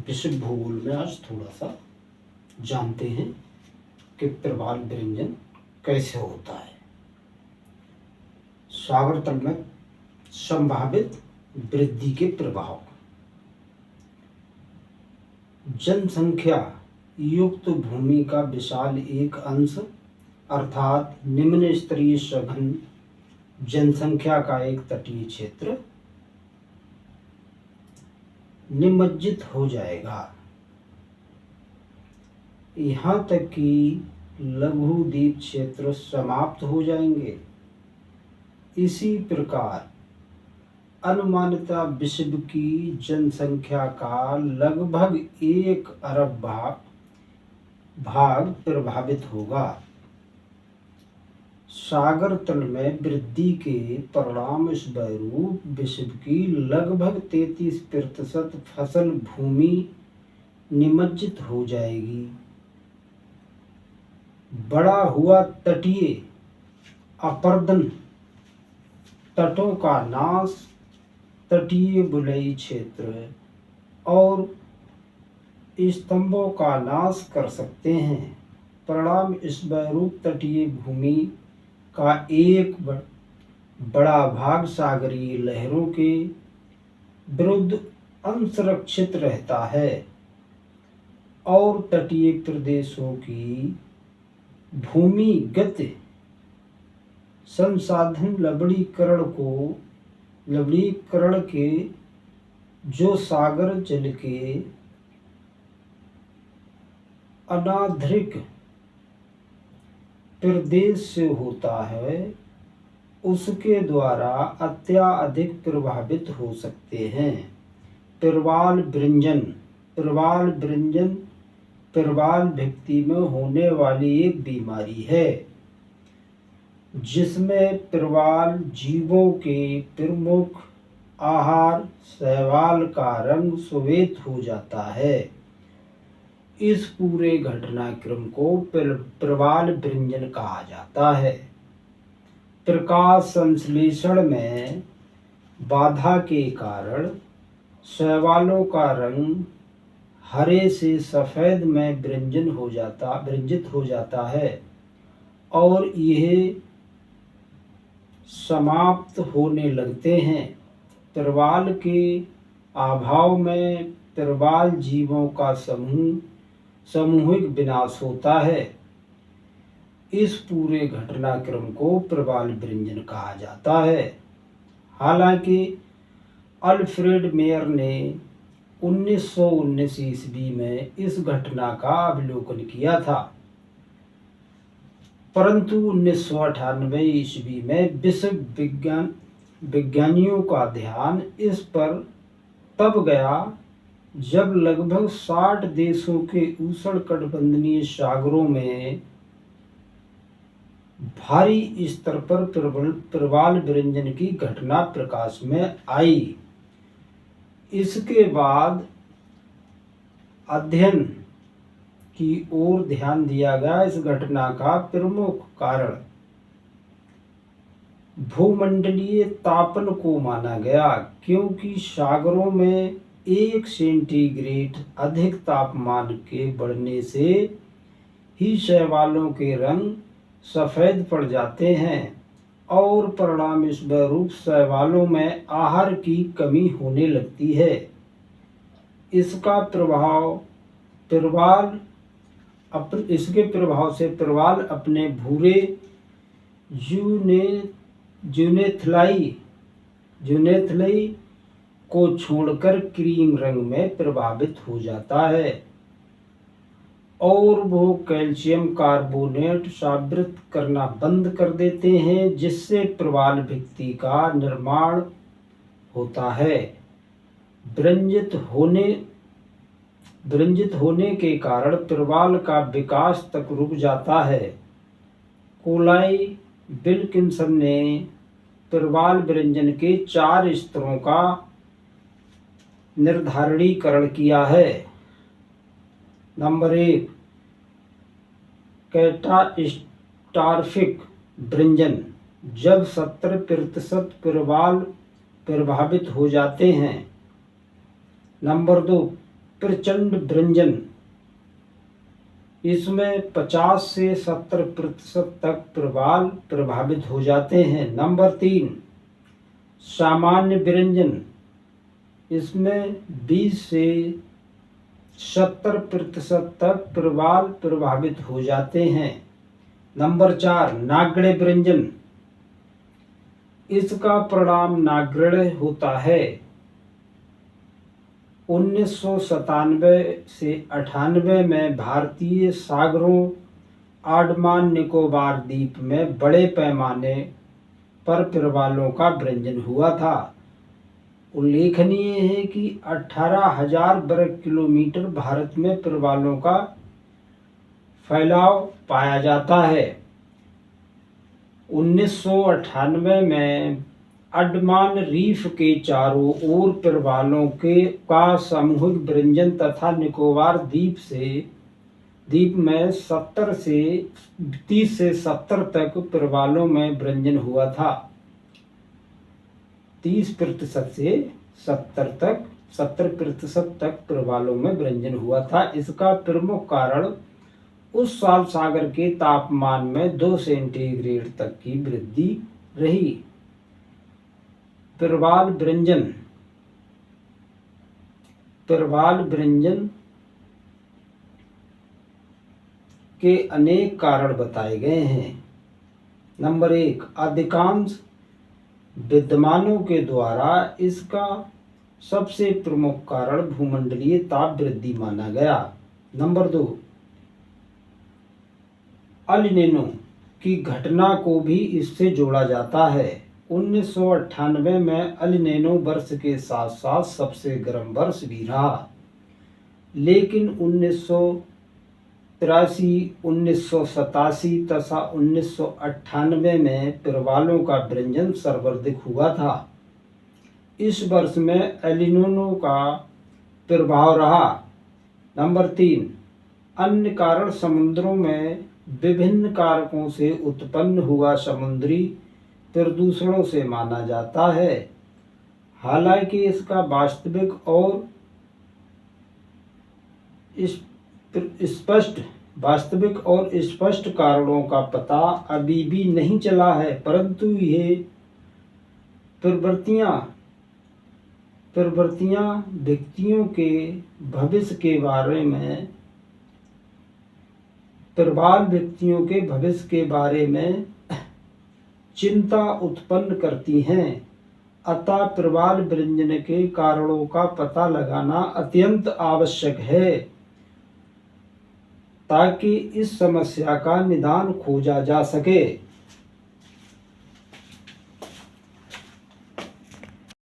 विश्व भूगोल में आज थोड़ा सा जानते हैं कि प्रवाल विरंजन कैसे होता है। सागर तल में संभावित वृद्धि के प्रभाव। जनसंख्या युक्त भूमि का विशाल एक अंश अर्थात निम्न स्तरीय सघन जनसंख्या का एक तटीय क्षेत्र निमज्जित हो जाएगा। यहाँ तक कि लघु द्वीप क्षेत्र समाप्त हो जाएंगे। इसी प्रकार अनुमानित विश्व की जनसंख्या का लगभग 1 अरब भाग प्रभावित होगा। सागर तल में वृद्धि के परिणाम स्वरूप विश्व की लगभग 33% फसल भूमि निमज्जित हो जाएगी। बड़ा हुआ तटीय अपरदन, तटों का नाश, तटीय बुलई क्षेत्र और स्तंभों का नाश कर सकते हैं। परिणाम स्वरूप तटीय भूमि का एक बड़ा भाग सागरीय लहरों के विरुद्ध असुरक्षित रहता है और तटीय प्रदेशों की भूमिगत संसाधन लवणीकरण के जो सागर जल के अनाधिक प्रदेश से होता है उसके द्वारा अत्यधिक प्रभावित हो सकते हैं। प्रवाल विरंजन प्रवाल भित्ति में होने वाली एक बीमारी है जिसमें प्रवाल जीवों के प्रमुख आहार शैवाल का रंग श्वेत हो जाता है। इस पूरे घटनाक्रम को प्रवाल विरंजन कहा जाता है। प्रकाश संश्लेषण में बाधा के कारण शैवालों का रंग हरे से सफ़ेद में विरंजित हो जाता है और यह समाप्त होने लगते हैं। प्रवाल के अभाव में प्रवाल जीवों का सामूहिक विनाश होता है। इस पूरे घटनाक्रम को प्रवाल विरंजन कहा जाता है। हालांकि अल्फ्रेड मेयर ने 1919 ईस्वी में इस घटना का अवलोकन किया था, परंतु 1998 ईस्वी में विश्व विज्ञानियों का ध्यान इस पर तब गया जब लगभग 60 देशों के उष्णकटिबंधीय सागरों में भारी स्तर पर प्रवाल विरंजन की घटना प्रकाश में आई। इसके बाद अध्ययन की ओर ध्यान दिया गया। इस घटना का प्रमुख कारण भूमंडलीय तापन को माना गया, क्योंकि सागरों में 1 सेंटीग्रेड अधिक तापमान के बढ़ने से ही शैवालों के रंग सफ़ेद पड़ जाते हैं और परिणाम स्वरूप शैवालों में आहार की कमी होने लगती है। इसके प्रभाव से प्रवाल अपने भूरे यूनेथलाई को छोड़कर क्रीम रंग में प्रभावित हो जाता है और वो कैल्शियम कार्बोनेट स्रावित करना बंद कर देते हैं, जिससे प्रवाल भित्ति का निर्माण होता है। विरंजित होने के कारण प्रवाल का विकास तक रुक जाता है। कोलाई विल्किंसन ने प्रवाल विरंजन के 4 स्तरों का निर्धारणीकरण किया है। नंबर 1, कैटास्ट्रॉफिक विरंजन, जब 70% प्रवाल प्रभावित हो जाते हैं। नंबर 2, प्रचंड व्यंजन, इसमें 50 से 70% तक प्रवाल प्रभावित हो जाते हैं। नंबर 3, सामान्य व्यंजन, इसमें 20 से 70% तक प्रवाल प्रभावित हो जाते हैं। नंबर 4, नागण्य व्यंजन, इसका परिणाम नागण्य होता है। 1997 से 98 में भारतीय सागरों अंडमान निकोबार द्वीप में बड़े पैमाने पर प्रवालों का व्यंजन हुआ था। उल्लेखनीय है कि 18,000 वर्ग किलोमीटर भारत में प्रवालों का फैलाव पाया जाता है। 1998 में अंडमान रीफ के चारों ओर प्रवालों का सामूहिक व्यंजन तथा निकोबार द्वीप में 30 से 70 तक प्रवालों में व्यंजन हुआ था। 30% से 70% तक प्रवालों में व्यंजन हुआ था। इसका प्रमुख कारण उस साल सागर के तापमान में 2 सेंटीग्रेड तक की वृद्धि रही। प्रवाल व्यंजन के अनेक कारण बताए गए हैं। नंबर 1, अधिकांश विद्वानों के द्वारा इसका सबसे प्रमुख कारण भूमंडलीय ताप वृद्धि माना गया। नंबर 2, अल नीनो की घटना को भी इससे जोड़ा जाता है। 1998 में अल नीनो वर्ष के साथ साथ सबसे गर्म वर्ष भी रहा, लेकिन 1983, 1987 तथा 1998 में प्रवालों का व्यंजन सर्वाधिक हुआ था। इस वर्ष में एल नीनो का प्रभाव रहा। नंबर 3, अन्य कारण समुद्रों में विभिन्न कारकों से उत्पन्न हुआ समुद्री प्रदूषणों से माना जाता है। हालांकि इसका वास्तविक और स्पष्ट कारणों का पता अभी भी नहीं चला है, परंतु ये प्रवृत्तियां व्यक्तियों के भविष्य के बारे में चिंता उत्पन्न करती हैं। अतः प्रवाल व्यंजन के कारणों का पता लगाना अत्यंत आवश्यक है ताकि इस समस्या का निदान खोजा जा सके।